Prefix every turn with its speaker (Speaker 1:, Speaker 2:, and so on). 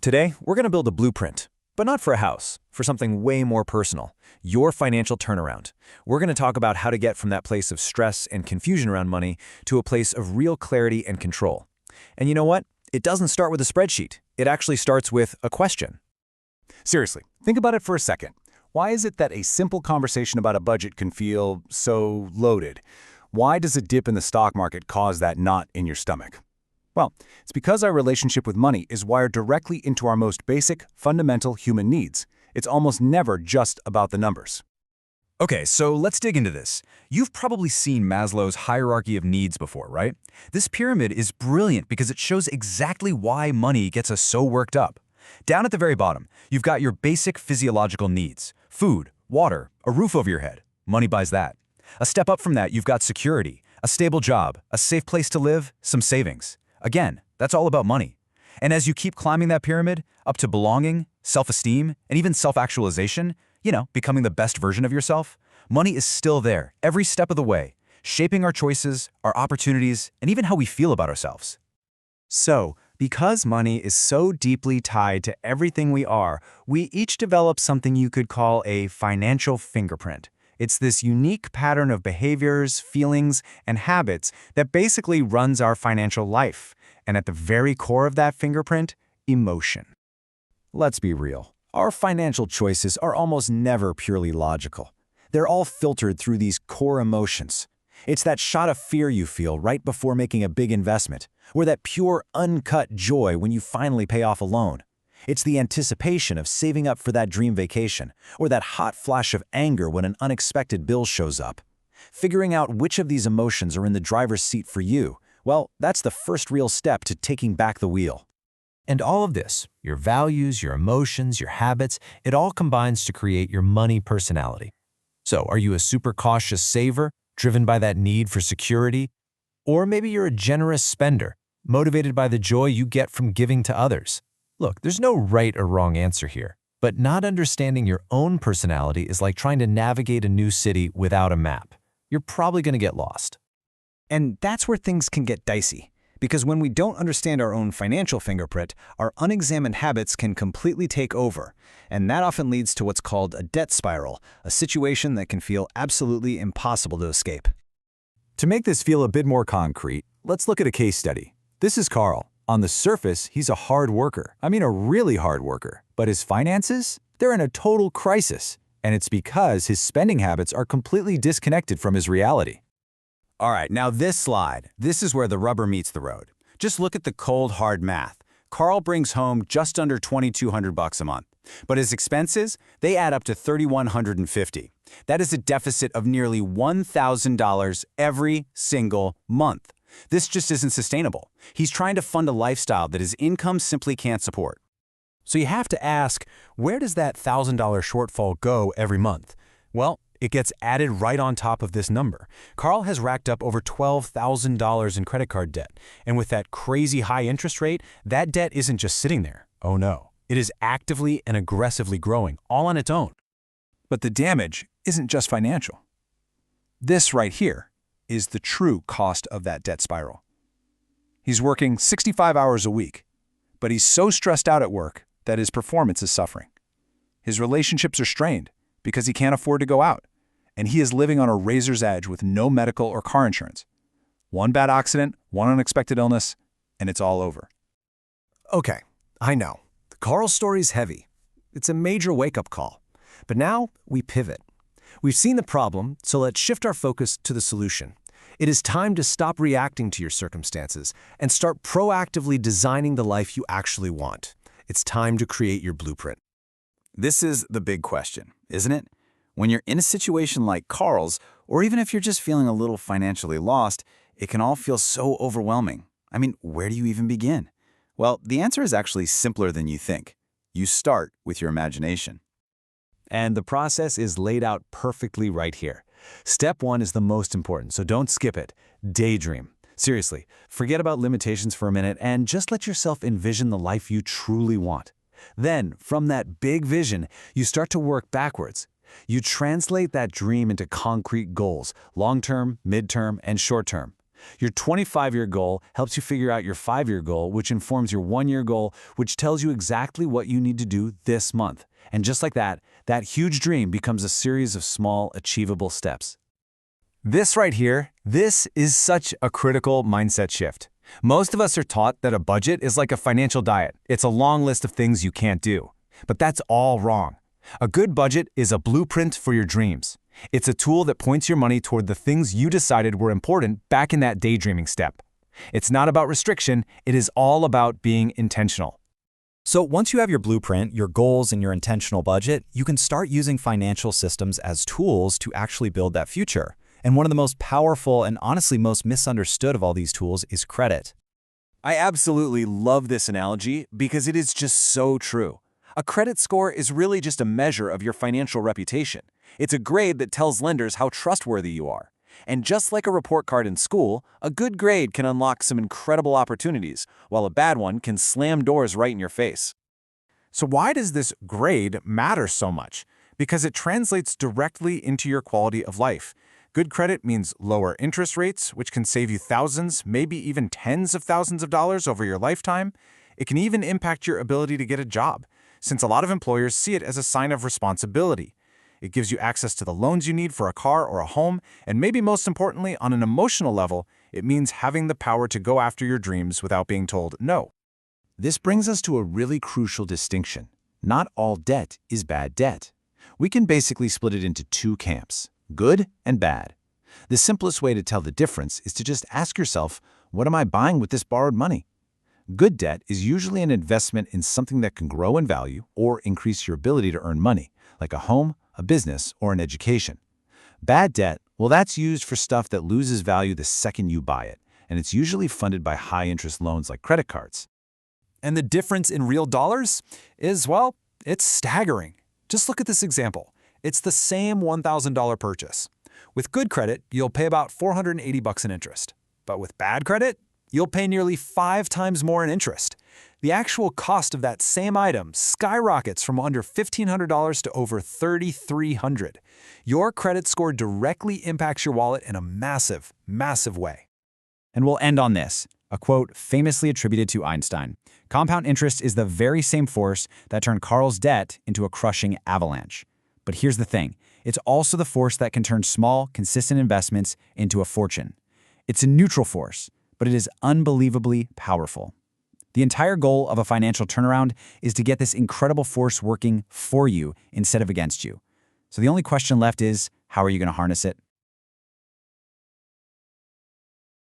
Speaker 1: Today, we're going to build a blueprint, but not for a house, for something way more personal, your financial turnaround. We're going to talk about how to get from that place of stress and confusion around money to a place of real clarity and control. And you know what? It doesn't start with a spreadsheet. It actually starts with a question.
Speaker 2: Seriously, think about it for a second. Why is it that a simple conversation about a budget can feel so loaded? Why does a dip in the stock market cause that knot in your stomach? Well, it's because our relationship with money is wired directly into our most basic, fundamental human needs. It's almost never just about the numbers.
Speaker 3: Okay, so let's dig into this. You've probably seen Maslow's hierarchy of needs before, right? This pyramid is brilliant because it shows exactly why money gets us so worked up. Down at the very bottom, you've got your basic physiological needs: food, water, a roof over your head. Money buys that. A step up from that, you've got security, a stable job, a safe place to live, some savings. Again, that's all about money. And as you keep climbing that pyramid, up to belonging, self-esteem, and even self-actualization, becoming the best version of yourself, money is still there, every step of the way, shaping our choices, our opportunities, and even how we feel about ourselves.
Speaker 4: So, because money is so deeply tied to everything we are, we each develop something you could call a financial fingerprint. It's this unique pattern of behaviors, feelings, and habits that basically runs our financial life. And at the very core of that fingerprint, emotion.
Speaker 1: Let's be real. Our financial choices are almost never purely logical. They're all filtered through these core emotions. It's that shot of fear you feel right before making a big investment, or that pure, uncut joy when you finally pay off a loan. It's the anticipation of saving up for that dream vacation, or that hot flash of anger when an unexpected bill shows up. Figuring out which of these emotions are in the driver's seat for you, well, that's the first real step to taking back the wheel.
Speaker 5: And all of this, your values, your emotions, your habits, it all combines to create your money personality. So, are you a super cautious saver, driven by that need for security? Or maybe you're a generous spender, motivated by the joy you get from giving to others? Look, there's no right or wrong answer here, but not understanding your own personality is like trying to navigate a new city without a map. You're probably going to get lost.
Speaker 4: And that's where things can get dicey. Because when we don't understand our own financial fingerprint, our unexamined habits can completely take over. And that often leads to what's called a debt spiral, a situation that can feel absolutely impossible to escape.
Speaker 2: To make this feel a bit more concrete, let's look at a case study. This is Carl. On the surface, he's a hard worker. I mean, a really hard worker. But his finances? They're in a total crisis. And it's because his spending habits are completely disconnected from his reality.
Speaker 4: All right, now this slide, this is where the rubber meets the road. Just look at the cold, hard math. Carl brings home just under $2,200 a month. But his expenses, they add up to $3,150. That is a deficit of nearly $1,000 every single month. This just isn't sustainable. He's trying to fund a lifestyle that his income simply can't support. So you have to ask, where does that $1,000 shortfall go every month? Well, it gets added right on top of this number. Carl has racked up over $12,000 in credit card debt. And with that crazy high interest rate, that debt isn't just sitting there. Oh no. It is actively and aggressively growing, all on its own.
Speaker 2: But the damage isn't just financial. This right here is the true cost of that debt spiral. He's working 65 hours a week, but he's so stressed out at work that his performance is suffering. His relationships are strained because he can't afford to go out, and he is living on a razor's edge with no medical or car insurance. One bad accident, one unexpected illness, and it's all over.
Speaker 4: Okay, I know. Carl's story's heavy. It's a major wake-up call. But now we pivot. We've seen the problem, so let's shift our focus to the solution. It is time to stop reacting to your circumstances and start proactively designing the life you actually want. It's time to create your blueprint.
Speaker 6: This is the big question, isn't it? When you're in a situation like Carl's, or even if you're just feeling a little financially lost, it can all feel so overwhelming. I mean, where do you even begin? Well, the answer is actually simpler than you think. You start with your imagination.
Speaker 4: And the process is laid out perfectly right here. Step 1 is the most important, so don't skip it. Daydream. Seriously, forget about limitations for a minute and just let yourself envision the life you truly want. Then, from that big vision, you start to work backwards. You translate that dream into concrete goals, long-term, mid-term, and short-term.
Speaker 1: Your 25-year goal helps you figure out your 5-year goal, which informs your 1-year goal, which tells you exactly what you need to do this month. And just like that, that huge dream becomes a series of small, achievable steps.
Speaker 2: This right here, this is such a critical mindset shift. Most of us are taught that a budget is like a financial diet. It's a long list of things you can't do. But that's all wrong. A good budget is a blueprint for your dreams. It's a tool that points your money toward the things you decided were important back in that daydreaming step. It's not about restriction, it is all about being intentional.
Speaker 4: So once you have your blueprint, your goals, and your intentional budget, you can start using financial systems as tools to actually build that future. And one of the most powerful and honestly most misunderstood of all these tools is credit.
Speaker 2: I absolutely love this analogy because it is just so true. A credit score is really just a measure of your financial reputation. It's a grade that tells lenders how trustworthy you are. And just like a report card in school, a good grade can unlock some incredible opportunities, while a bad one can slam doors right in your face. So why does this grade matter so much? Because it translates directly into your quality of life. Good credit means lower interest rates, which can save you thousands, maybe even tens of thousands of dollars over your lifetime. It can even impact your ability to get a job, since a lot of employers see it as a sign of responsibility. It gives you access to the loans you need for a car or a home, and maybe most importantly, on an emotional level, it means having the power to go after your dreams without being told no.
Speaker 6: This brings us to a really crucial distinction. Not all debt is bad debt. We can basically split it into two camps, good and bad. The simplest way to tell the difference is to just ask yourself, what am I buying with this borrowed money? Good debt is usually an investment in something that can grow in value or increase your ability to earn money, like a home, a business, or an education. Bad debt, well, that's used for stuff that loses value the second you buy it, and it's usually funded by high-interest loans like credit cards.
Speaker 2: And the difference in real dollars is, well, it's staggering. Just look at this example. It's the same $1,000 purchase. With good credit, you'll pay about $480 in interest. But with bad credit, you'll pay nearly 5 times more in interest. The actual cost of that same item skyrockets from under $1,500 to over $3,300. Your credit score directly impacts your wallet in a massive, massive way.
Speaker 4: And we'll end on this, a quote famously attributed to Einstein. Compound interest is the very same force that turned Carl's debt into a crushing avalanche. But here's the thing, it's also the force that can turn small, consistent investments into a fortune. It's a neutral force, but it is unbelievably powerful. The entire goal of a financial turnaround is to get this incredible force working for you instead of against you. So the only question left is, how are you going to harness it?